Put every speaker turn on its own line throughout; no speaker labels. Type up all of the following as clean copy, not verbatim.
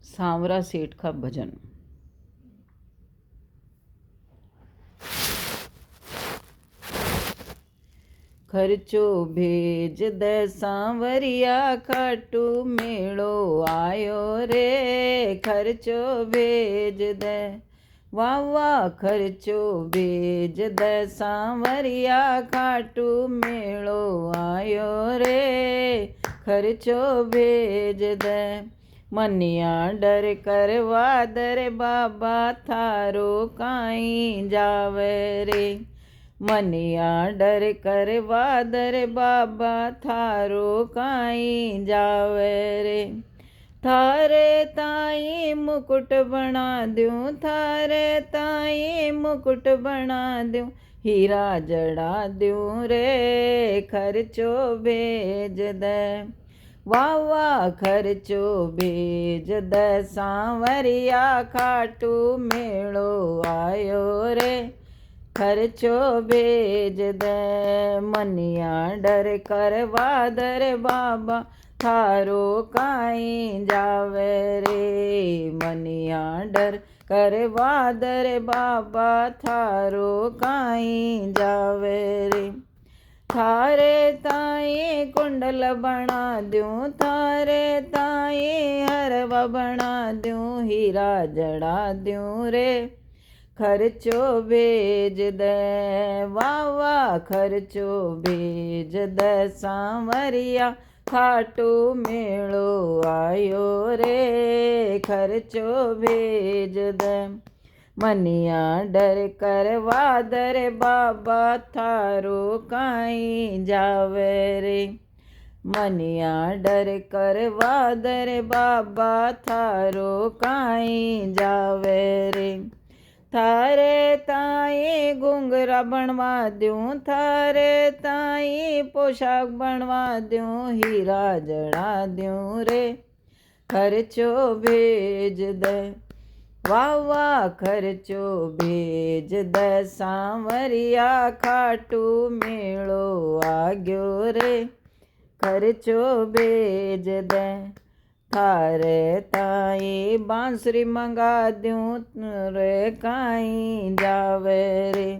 सांवरा सेठ का भजन। खर्चो भेज दे सांवरिया खाटू मेड़ो आयो रे। खर्चो भेज दे वाह वाह खर्चो भेज दे सांवरिया खाटू मेड़ो आयो रे। खर्चो भेज दे मनिया डर करवा दर बाबा थारो काई जावे रे। मनिया डर करवा दर बाबा थारो काई जावे रे। थारे ताई मुकुट बना दूं थारे ताई मुकुट बना दूं हीरा जड़ा दूं रे। खर्चो भेज दे वाह वाह खर्चो भेज दे सांवरिया खाटू मेड़ो आयो रे। खर्चो भेज दे मनिया डर करवा दर बाबा थारो काई जावे रे। मनिया डर करवा दर बाबा थारो काई जावे रे। थारे ताई कुंडल बना दूं थारे ताई हरवा बना दूं हीरा जड़ा दूं रे। खर्चो भेज दे वाह वाह खर्चो भेज दे सांवरिया खाटू मेड़ो आयो रे। खर्चो भेज दे मनिया डर करवा दर बाबा थारो काई जावे रे। मनिया डर करवा दर बाबा थारो काई जावे रे। थारे ताई घुंघरा बनवा दूं थारे ताई पोशाक बनवा दूं हीरा जड़ा दूं रे। खर्चो भेज दे वाह वाह खर्चो भेज दे सांवरिया खाटू मेड़ो आग्यो रे। खर्चो भेज दे थारे ताई बांसुरी मंगा दूं रे काई जावे रे।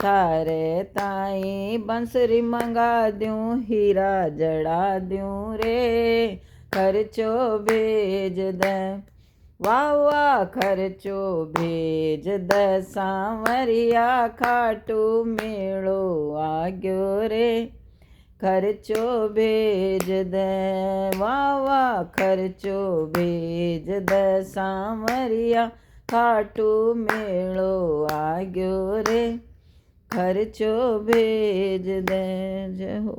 थारे ताई बांसुरी मंगा दूं हीरा जड़ा दूं रे। खर्चो भेज दे वाह वाह खर्चो भेज दे सांवरिया खाटू मेड़ो आग्यो रे। खर्चो भेज दे वाह वाह खर्चो भेज दे सांवरिया खाटू मेड़ो आग्यो रे। खर्चो भेज दे। जय हो।